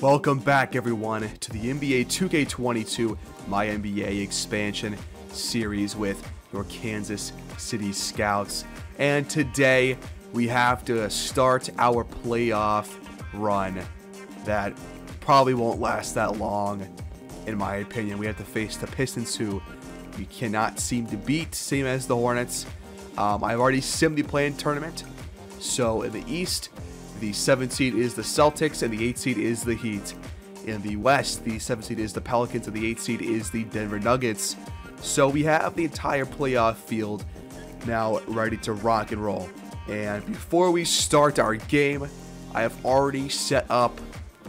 Welcome back, everyone, to the NBA 2K22 MyNBA expansion series with your Kansas City Scouts. And today we have to start our playoff run that probably won't last that long, in my opinion. We have to face the Pistons, who we cannot seem to beat, same as the Hornets. I've already simmed the play-in tournament. So in the East, the 7th seed is the Celtics, and the 8th seed is the Heat. In the West, the 7th seed is the Pelicans, and the 8th seed is the Denver Nuggets. So we have the entire playoff field now ready to rock and roll. And before we start our game, I have already set up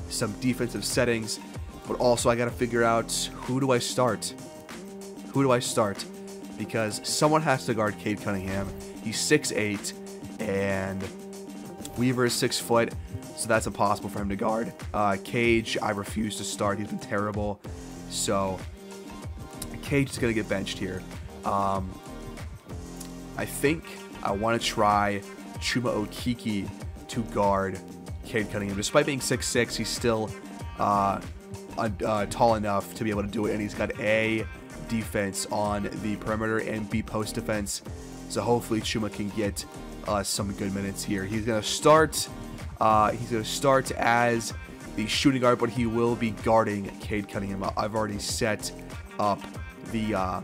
some defensive settings, but also I got to figure out, who do I start? Who do I start? Because someone has to guard Cade Cunningham. He's 6'8", and Weaver is 6 foot, so that's impossible for him to guard. Cage, I refuse to start. He's been terrible. So Cage is going to get benched here. I think I want to try Chuma Okeke to guard Cade Cunningham. Despite being 6'6", he's still tall enough to be able to do it, and he's got A, defense on the perimeter, and B, post defense. So hopefully Chuma can get some good minutes here. He's gonna start. As the shooting guard, but he will be guarding Cade Cunningham. I've already set up the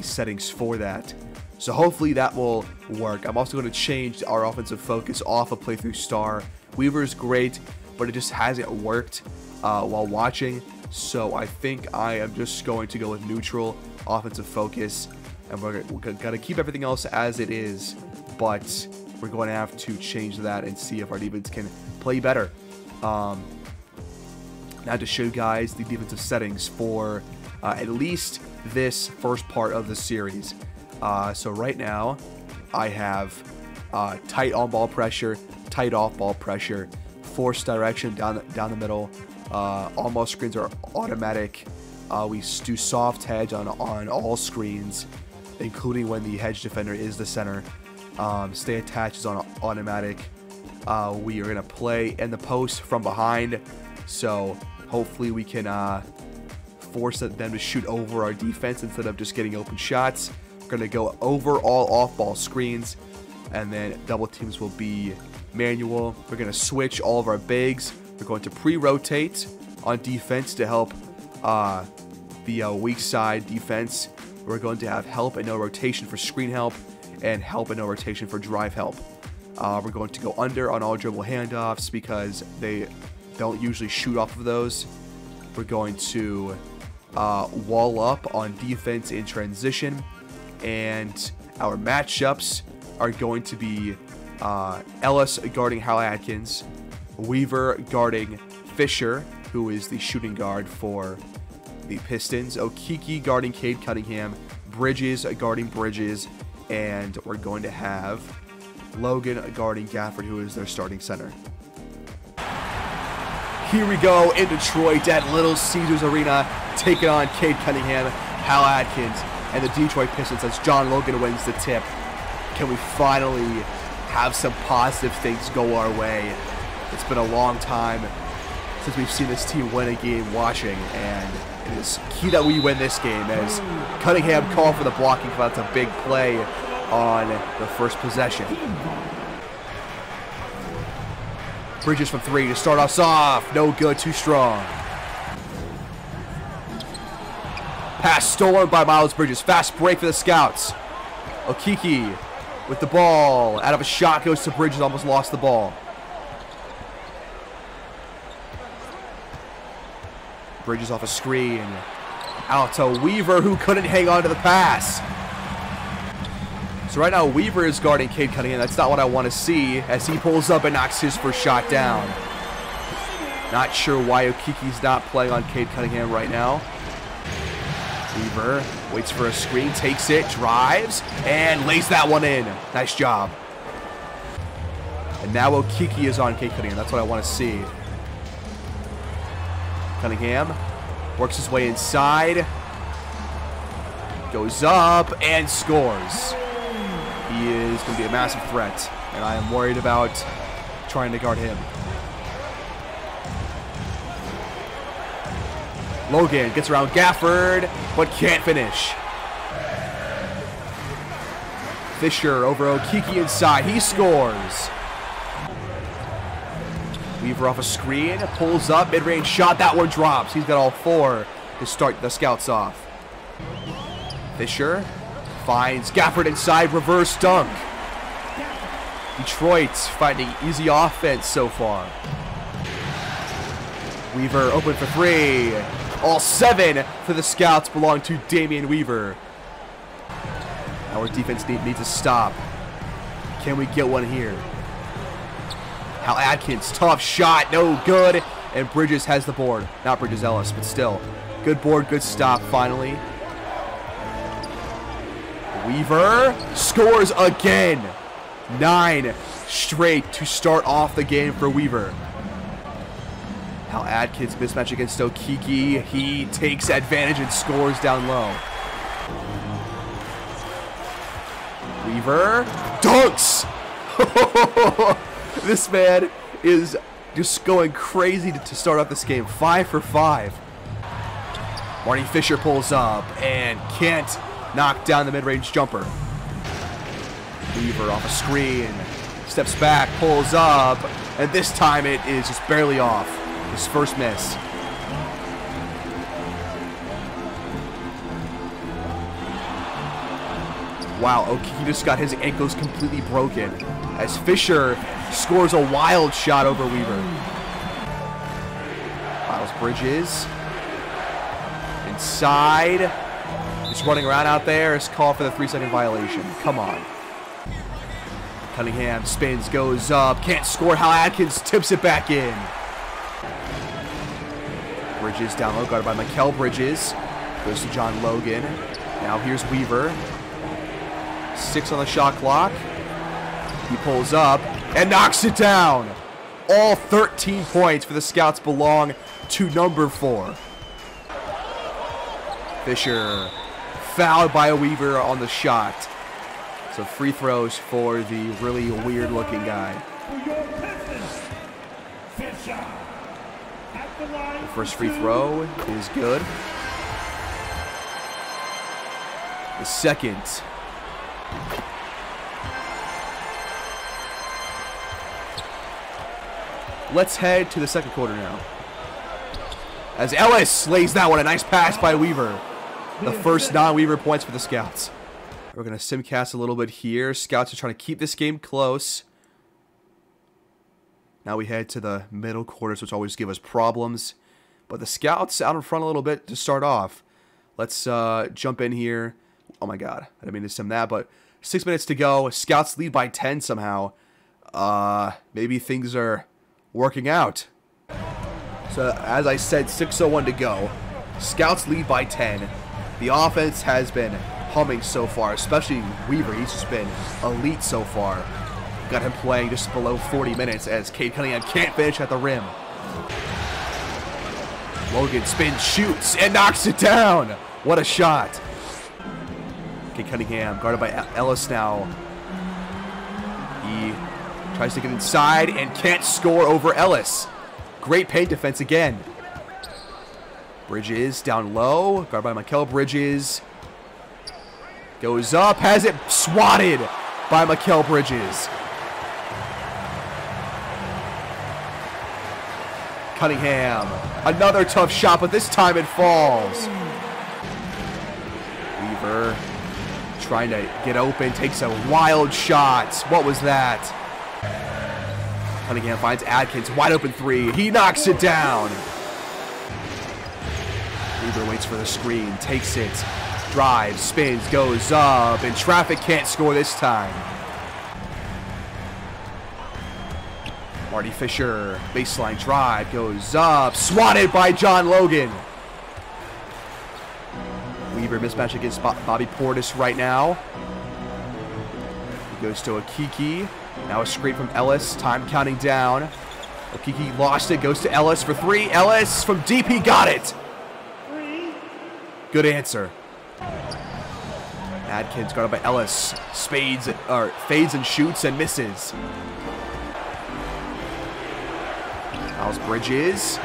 settings for that, so hopefully that will work. I'm also going to change our offensive focus off of playthrough star. Weaver is great, but it just hasn't worked while watching. So I think I am just going to go with neutral offensive focus, and we're gonna keep everything else as it is. But we're going to have to change that and see if our defense can play better. Now to show you guys the defensive settings for at least this first part of the series. So right now, I have tight on-ball pressure, tight off-ball pressure, force direction down the middle. On-ball screens are automatic. We do soft hedge on all screens, including when the hedge defender is the center. Stay attached is on automatic. We are going to play in the post from behind, so hopefully we can force them to shoot over our defense instead of just getting open shots. We're going to go over all off-ball screens, and then double teams will be manual. We're going to switch all of our bigs. We're going to pre-rotate on defense to help the weak side defense. We're going to have help and no rotation for screen help, and help and no rotation for drive help. We're going to go under on all dribble handoffs because they don't usually shoot off of those. We're going to wall up on defense in transition, and our matchups are going to be Ellis guarding Hal Atkins, Weaver guarding Fisher, who is the shooting guard for the Pistons, Okeke guarding Cade Cunningham, Bridges guarding Bridges, and we're going to have Logan guarding Gafford, who is their starting center. Here we go in Detroit at Little Caesars Arena, taking on Cade Cunningham, Hal Atkins, and the Detroit Pistons as John Logan wins the tip. Can we finally have some positive things go our way? It's been a long time since we've seen this team win a game watching, and it is key that we win this game, as Cunningham called for the blocking, but that's a big play on the first possession. Bridges from 3 to start us off. No good, too strong. Pass stolen by Miles Bridges. Fast break for the Scouts. Okeke with the ball. Out of a shot, goes to Bridges, almost lost the ball. Bridges off a screen. Out to Weaver, who couldn't hang on to the pass. So right now, Weaver is guarding Cade Cunningham. That's not what I want to see, as he pulls up and knocks his first shot down. Not sure why Okeke's not playing on Cade Cunningham right now. Weaver waits for a screen, takes it, drives, and lays that one in. Nice job. And now Okeke is on Cade Cunningham. That's what I want to see. Cunningham works his way inside, goes up, and scores. He is going to be a massive threat, and I am worried about trying to guard him. Logan gets around Gafford, but can't finish. Fisher over Okiki inside. He scores. Weaver off a screen, pulls up, mid-range shot. That one drops. He's got all 4 to start the Scouts off. Fisher finds Gafford inside, reverse dunk. Detroit's finding easy offense so far. Weaver open for 3. All 7 for the Scouts belong to Damian Weaver. Our defense needs a stop. Can we get one here? Hal Adkins, tough shot, no good. And Bridges has the board. Not Bridges, Ellis, but still. Good board, good stop, finally. Weaver scores again. 9 straight to start off the game for Weaver. Hal Adkins mismatch against Okiki. He takes advantage and scores down low. Weaver dunks. This man is just going crazy to start off this game. 5 for 5. Marty Fisher pulls up and can't knock down the mid-range jumper. Weaver off a screen, steps back, pulls up, and this time it is just barely off. His first miss. Wow, Okiki just got his ankles completely broken as Fisher scores a wild shot over Weaver. Miles Bridges inside, just running around out there. Is called for the 3-second violation. Come on. Cunningham spins, goes up, can't score. Hal Adkins tips it back in. Bridges down low, guarded by Mikal Bridges. Goes to John Logan. Now here's Weaver. 6 on the shot clock. He pulls up and knocks it down. All 13 points for the Scouts belong to number 4. Fisher fouled by a Weaver on the shot. So free throws for the really weird looking guy. The first free throw is good. The second. Let's head to the second quarter now. As Ellis lays that one, a nice pass by Weaver. The first non-Weaver points for the Scouts. We're going to simcast a little bit here. Scouts are trying to keep this game close. Now we head to the middle quarters, which always give us problems. But the Scouts out in front a little bit to start off. Let's jump in here. Oh my god, I didn't mean to sim that, but 6 minutes to go. Scouts lead by 10 somehow. Maybe things are working out. So as I said, 6:01 to go. Scouts lead by 10. The offense has been humming so far, especially Weaver. He's just been elite so far. Got him playing just below 40 minutes as Cade Cunningham can't finish at the rim. Logan spins, shoots, and knocks it down. What a shot. Cade Cunningham guarded by Ellis now. He tries to get inside and can't score over Ellis. Great paint defense again. Bridges down low, guarded by Mikal Bridges. Goes up, has it swatted by Mikal Bridges. Cunningham, another tough shot, but this time it falls. Weaver trying to get open, takes a wild shot. What was that? Cunningham finds Adkins, wide open 3. He knocks it down. Weaver waits for the screen, takes it, drives, spins, goes up, and traffic can't score this time. Marty Fisher, baseline drive, goes up, swatted by John Logan. Weaver mismatch against Bobby Portis right now. He goes to Okiki. Now a screen from Ellis, time counting down. Okiki lost it, goes to Ellis for 3. Ellis from deep, he got it. Good answer. Adkins guarded by Ellis, fades and shoots and misses. Miles Bridges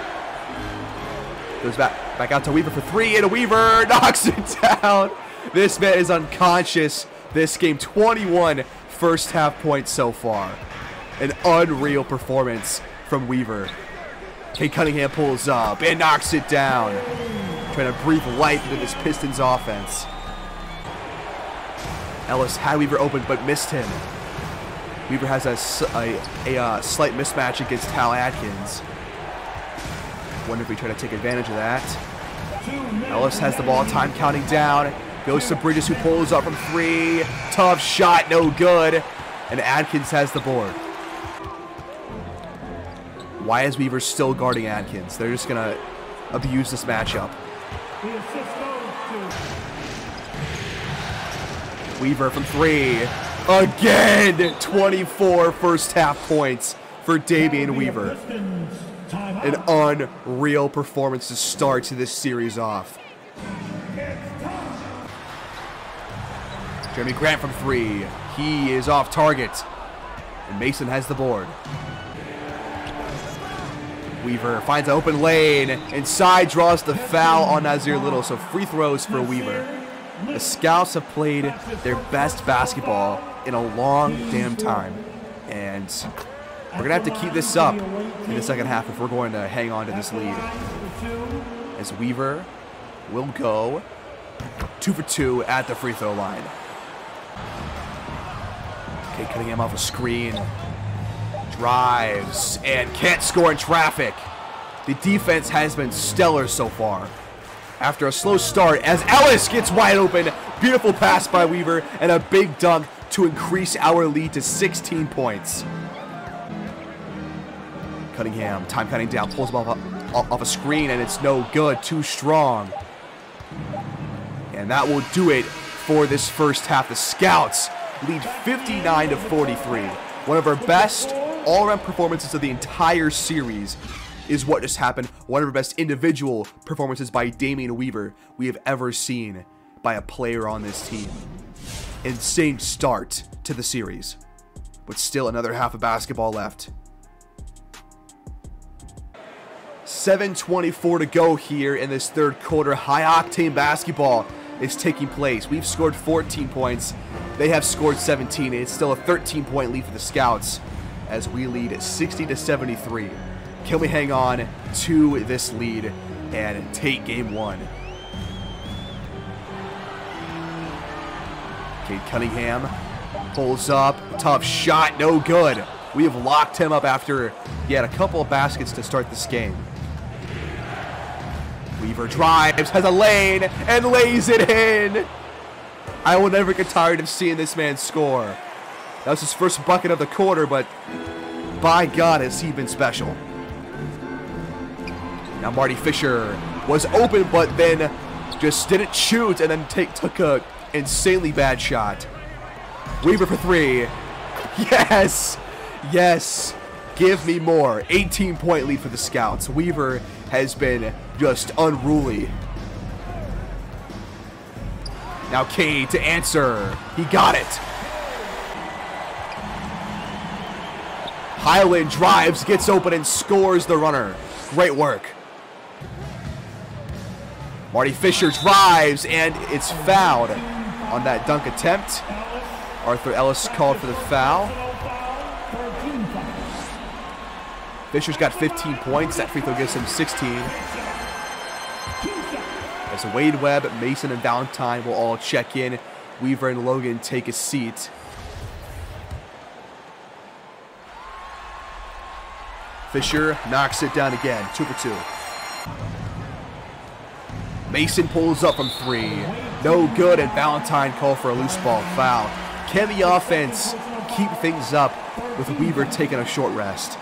Goes back out to Weaver for 3, and Weaver knocks it down. This man is unconscious. This game, 21 first half points so far. An unreal performance from Weaver. Cade Cunningham pulls up and knocks it down. Trying to breathe life into this Pistons offense. Ellis had Weaver open but missed him. Weaver has a slight mismatch against Tal Atkins. Wonder if we try to take advantage of that. Ellis has the ball, time counting down. Goes to Bridges, who pulls up from 3. Tough shot, no good. And Atkins has the board. Why is Weaver still guarding Atkins? They're just going to abuse this matchup. Weaver from 3. Again! 24 first half points for Damian Weaver. An unreal performance to start this series off. Jeremy Grant from 3. He is off target. And Mason has the board. Weaver finds an open lane. Inside, draws the foul on Nazir Little. So free throws for Weaver. The Scouts have played their best basketball in a long damn time. And we're going to have to keep this up in the second half if we're going to hang on to this lead. As Weaver will go 2 for 2 at the free throw line. Okay, cutting him off a screen. Drives and can't score in traffic. The defense has been stellar so far. After a slow start, as Ellis gets wide open. Beautiful pass by Weaver and a big dunk to increase our lead to 16 points. Cunningham, time cutting down, pulls him off a screen, and it's no good. Too strong. And that will do it for this first half. The Scouts lead 59 to 43. One of our best all-around performances of the entire series is what just happened. One of our best individual performances by Damian Weaver we have ever seen by a player on this team. Insane start to the series, but still another half of basketball left. 7:24 to go here in this third quarter. High-octane basketball is taking place. We've scored 14 points. They have scored 17. It's still a 13-point lead for the Scouts as we lead 60 to 73. Can we hang on to this lead and take game one? Cade Cunningham pulls up. Tough shot, no good. We have locked him up after he had a couple of baskets to start this game. Weaver drives, has a lane, and lays it in. I will never get tired of seeing this man score. That was his first bucket of the quarter, but by God, has he been special. Now Marty Fisher was open, but then just didn't shoot, and then took a insanely bad shot. Weaver for 3. Yes! Yes! Give me more. 18-point lead for the Scouts. Weaver has been just unruly. Now Cade to answer. He got it. Highland drives, gets open, and scores the runner. Great work. Marty Fisher drives, and it's fouled on that dunk attempt. Arthur Ellis called for the foul. Fisher's got 15 points. That free throw gives him 16. As Wade Webb, Mason, and Valentine will all check in. Weaver and Logan take a seat. Fisher knocks it down again. 2 for 2. Mason pulls up from 3. No good, and Valentine called for a loose ball foul. Can the offense keep things up with Weaver taking a short rest?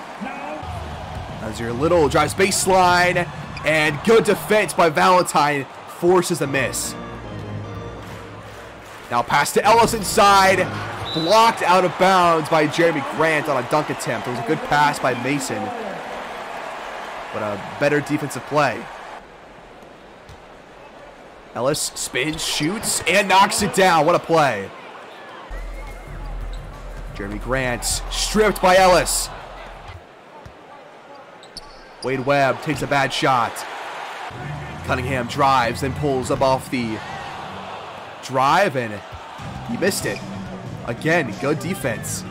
Nazir Little drives baseline, and good defense by Valentine forces a miss. Now pass to Ellis inside, blocked out of bounds by Jeremy Grant on a dunk attempt. It was a good pass by Mason, but a better defensive play. Ellis spins, shoots, and knocks it down. What a play. Jeremy Grant stripped by Ellis. Wade Webb takes a bad shot. Cunningham drives, then pulls up off the drive, and he missed it. Again, good defense.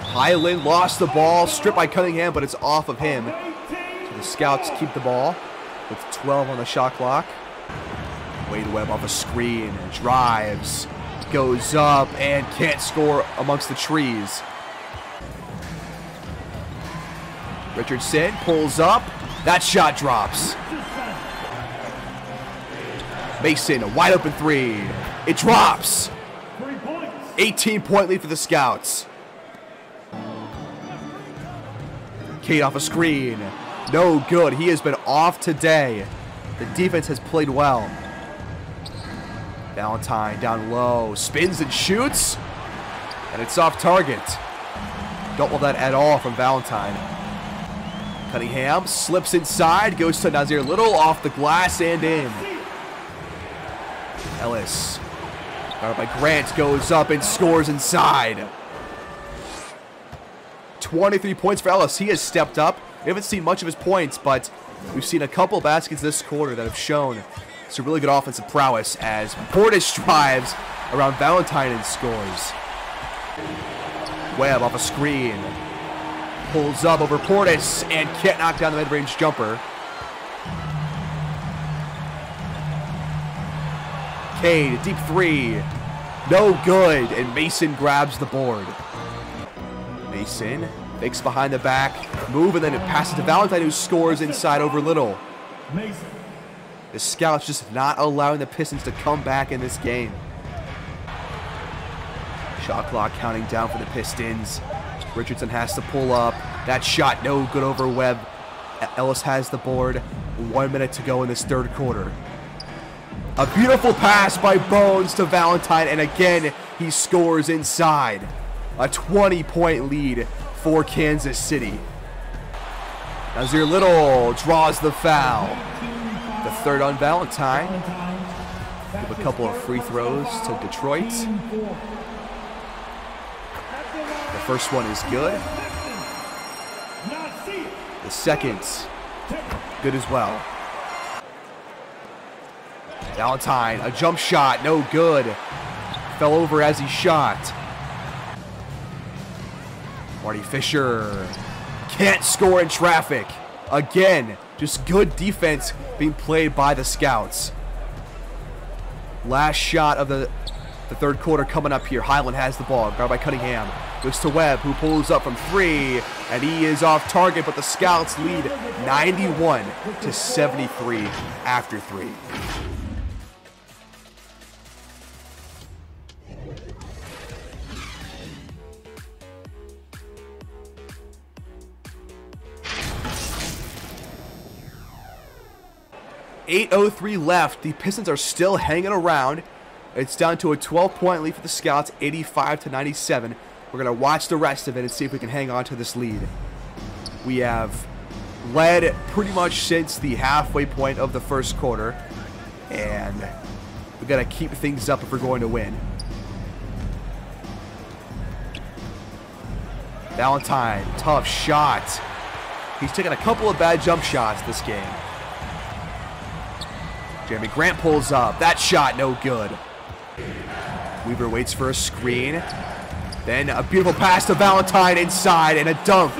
Highland lost the ball, stripped by Cunningham, but it's off of him. So the Scouts keep the ball with 12 on the shot clock. Wade Webb off a screen, drives, goes up, and can't score amongst the trees. Richardson pulls up, that shot drops. Mason, a wide open three. It drops. 18-point lead for the Scouts. Cade off a screen. No good. He has been off today. The defense has played well. Valentine down low. Spins and shoots. And it's off target. Don't love that at all from Valentine. Cunningham slips inside. Goes to Nazir Little off the glass and in. Ellis, guarded by Grant, goes up and scores inside. 23 points for Ellis. He has stepped up. We haven't seen much of his points, but we've seen a couple baskets this quarter that have shown some really good offensive prowess as Portis drives around Valentine and scores. Webb off a screen. Pulls up over Portis and can't knock down the mid-range jumper. Cade, deep three. No good, and Mason grabs the board. Mason fakes behind the back, move, and then it passes to Valentine, who scores inside over Little. The Scouts just not allowing the Pistons to come back in this game. Shot clock counting down for the Pistons. Richardson has to pull up. That shot no good over Webb. Ellis has the board. 1 minute to go in this third quarter. A beautiful pass by Bones to Valentine, and again, he scores inside. A 20-point lead for Kansas City. Nazir Little draws the foul. The third on Valentine. Give a couple of free throws to Detroit. The first one is good. The second, good as well. Valentine, a jump shot, no good. Fell over as he shot. Marty Fisher can't score in traffic. Again, just good defense being played by the Scouts. Last shot of the third quarter coming up here. Highland has the ball, guarded by Cunningham. Goes to Webb, who pulls up from three, and he is off target, but the Scouts lead 91-73 after three. .803 left. The Pistons are still hanging around. It's down to a 12-point lead for the Scouts, 85-97. We're going to watch the rest of it and see if we can hang on to this lead. We have led pretty much since the halfway point of the first quarter, and we've got to keep things up if we're going to win. Valentine, tough shot. He's taken a couple of bad jump shots this game. Jeremy Grant pulls up. That shot, no good. Weaver waits for a screen. Then a beautiful pass to Valentine inside and a dunk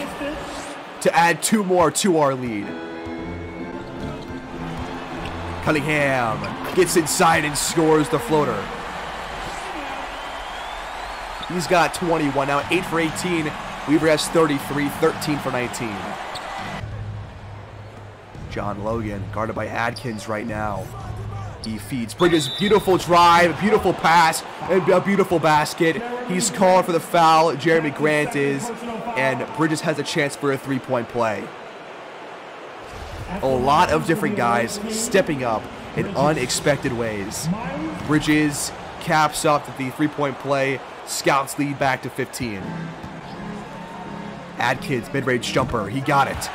to add two more to our lead. Cunningham gets inside and scores the floater. He's got 21 now, 8 for 18. Weaver has 33, 13 for 19. John Logan, guarded by Adkins right now. He feeds Bridges, beautiful drive, beautiful pass, and a beautiful basket. He's called for the foul, Jeremy Grant is, and Bridges has a chance for a three-point play. A lot of different guys stepping up in unexpected ways. Bridges caps off the three-point play. Scouts lead back to 15. Adkins, mid-range jumper, he got it.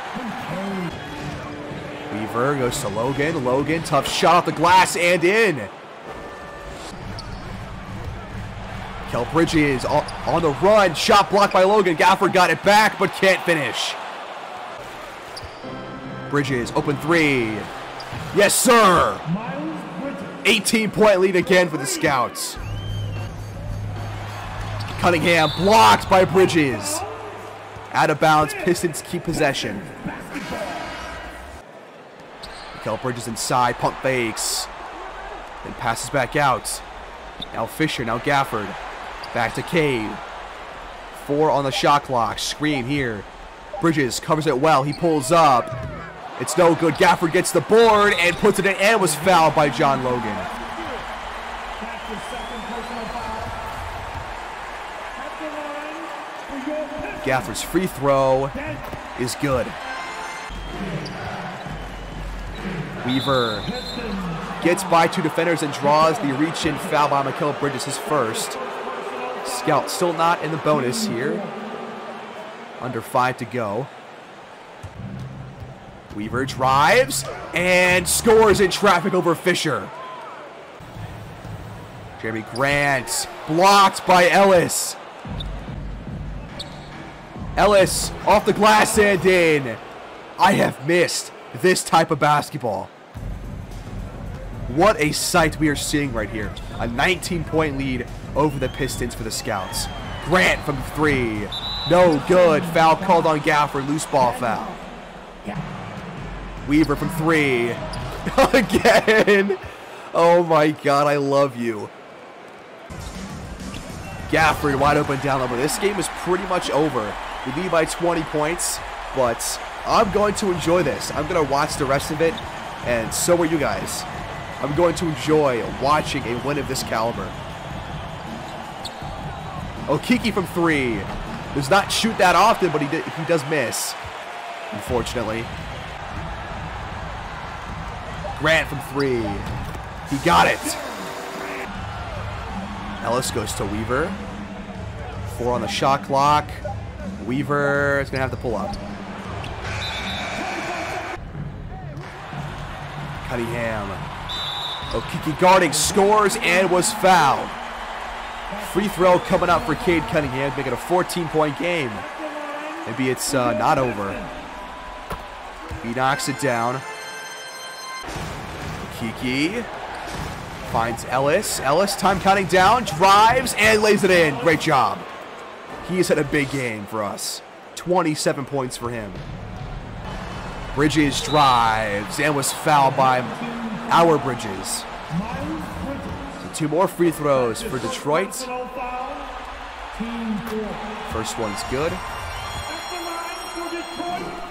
Weaver goes to Logan. Logan, tough shot off the glass and in. Kel Bridges on the run. Shot blocked by Logan. Gafford got it back but can't finish. Bridges, open three. Yes, sir. 18-point lead again for the Scouts. Cunningham blocked by Bridges. Out of bounds, Pistons keep possession. Mikal Bridges inside, pump fakes. Then passes back out. Now Fisher, now Gafford. Back to Cade. 4 on the shot clock. Screen here. Bridges covers it well. He pulls up. It's no good. Gafford gets the board and puts it in and was fouled by John Logan. Gafford's free throw is good. Weaver gets by 2 defenders and draws the reach-in foul by Mikal Bridges, his first. Scout still not in the bonus here. Under 5 to go. Weaver drives and scores in traffic over Fisher. Jeremy Grant blocked by Ellis. Ellis off the glass and in. I have missed this type of basketball. What a sight we are seeing right here. A 19-point lead over the Pistons for the Scouts. Grant from 3. No good. Foul called on Gafford. Loose ball foul. Weaver from 3. Again. Oh my God, I love you. Gafford wide open down low. This game is pretty much over. We lead by 20 points, but I'm going to enjoy this. I'm going to watch the rest of it, and so are you guys. I'm going to enjoy watching a win of this caliber. Okeke from 3. Does not shoot that often, but he does miss, unfortunately. Grant from 3. He got it. Ellis goes to Weaver. 4 on the shot clock. Weaver is going to have to pull up. Cunningham. Okeke guarding, scores, and was fouled. Free throw coming up for Cade Cunningham, making a 14-point game. Maybe it's not over. He knocks it down. Okeke finds Ellis. Ellis, time counting down, drives, and lays it in. Great job. He has had a big game for us. 27 points for him. Bridges drives and was fouled by our Bridges. So 2 more free throws for Detroit. First one's good.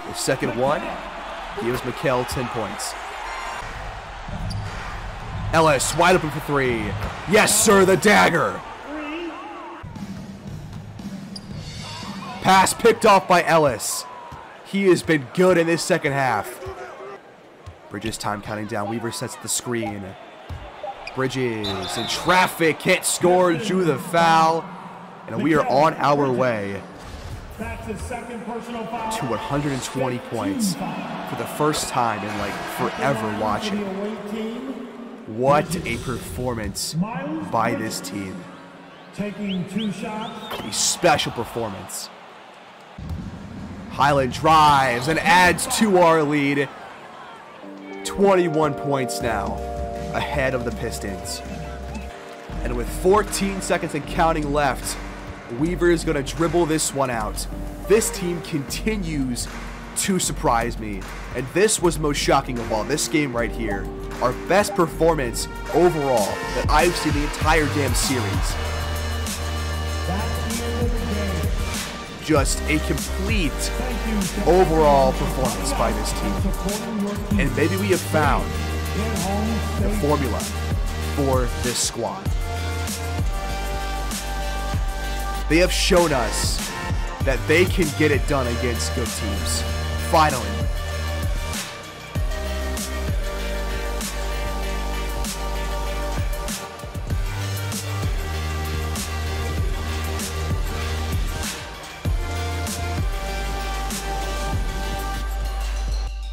The second one gives Mikal 10 points. Ellis wide open for 3. Yes, sir, the dagger. Pass picked off by Ellis. He has been good in this second half. Bridges time counting down. Weaver sets the screen. Bridges in traffic, can't score, drew the foul. And we are on our way to 120 points for the first time in like forever watching. What a performance by this team. Taking 2 shots. A special performance. Highland drives and adds to our lead. 21 points now ahead of the Pistons. And with 14 seconds and counting left, Weaver is going to dribble this one out. This team continues to surprise me. And this was most shocking of all. This game right here. Our best performance overall that I've seen the entire damn series. Just a complete overall performance by this team. And maybe we have found the formula for this squad. They have shown us that they can get it done against good teams. Finally.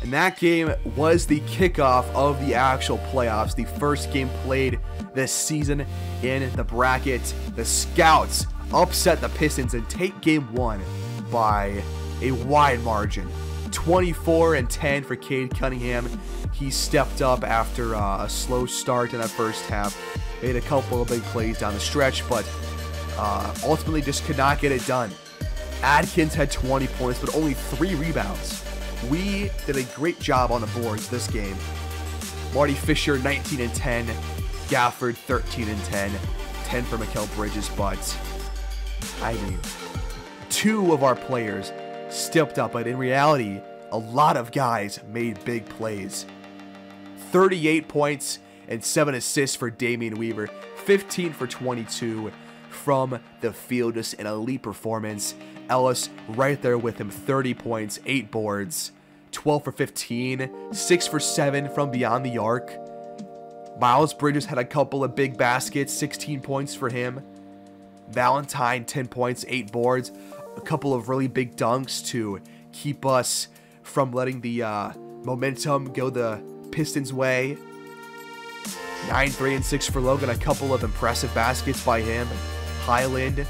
And that game was the kickoff of the actual playoffs. The first game played this season in the bracket. The Scouts upset the Pistons and take game 1 by a wide margin. 24 and 10 for Cade Cunningham. He stepped up after a slow start in that first half. Made a couple of big plays down the stretch, but ultimately just could not get it done. Adkins had 20 points, but only 3 rebounds. We did a great job on the boards this game. Marty Fisher, 19 and 10. Gafford, 13 and 10. 10 for Mikal Bridges, but I mean, 2 of our players stepped up, but in reality, a lot of guys made big plays. 38 points and 7 assists for Damian Weaver. 15 for 22 from the field. Just an elite performance. Ellis right there with him. 30 points, 8 boards, 12 for 15, 6 for 7 from beyond the arc. Miles Bridges had a couple of big baskets, 16 points for him. Valentine, 10 points, 8 boards. A couple of really big dunks to keep us from letting the momentum go the Pistons' way. 9, 3, and 6 for Logan. A couple of impressive baskets by him. Highland,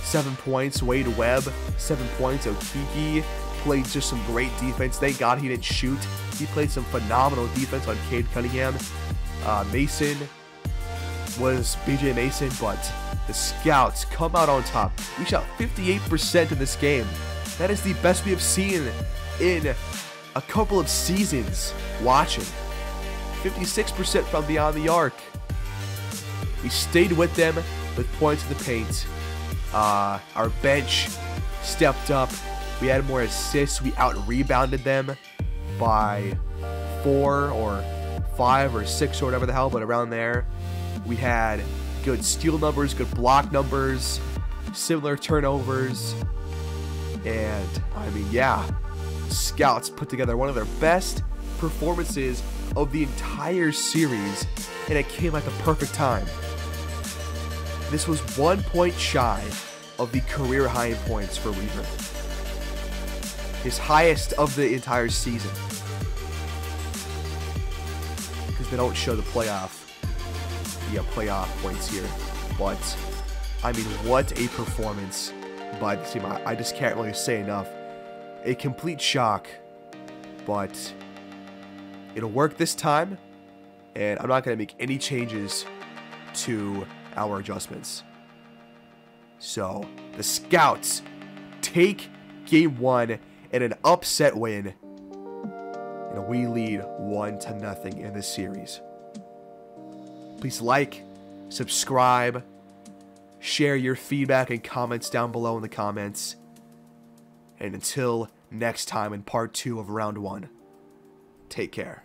7 points. Wade Webb, 7 points. Okeke played just some great defense. Thank God he didn't shoot. He played some phenomenal defense on Cade Cunningham. Mason was BJ Mason, but the Scouts come out on top. We shot 58% in this game. That is the best we have seen in a couple of seasons watching. 56% from beyond the arc. We stayed with them with points in the paint. Our bench stepped up. We had more assists. We out-rebounded them by 4 or 5 or 6 or whatever the hell, but around there. We had good steal numbers, good block numbers, similar turnovers, and I mean, yeah, Scouts put together one of their best performances of the entire series, and it came at the perfect time. This was 1 point shy of the career high in points for Weaver. His highest of the entire season. Because they don't show the playoff points here. But, I mean, what a performance by the team. I just can't really say enough. A complete shock. But it'll work this time. And I'm not going to make any changes to our adjustments. So, the Scouts take Game 1 in an upset win. And we lead 1-0 in this series. Please like, subscribe, share your feedback and comments down below in the comments. And until next time in part 2 of round 1, take care.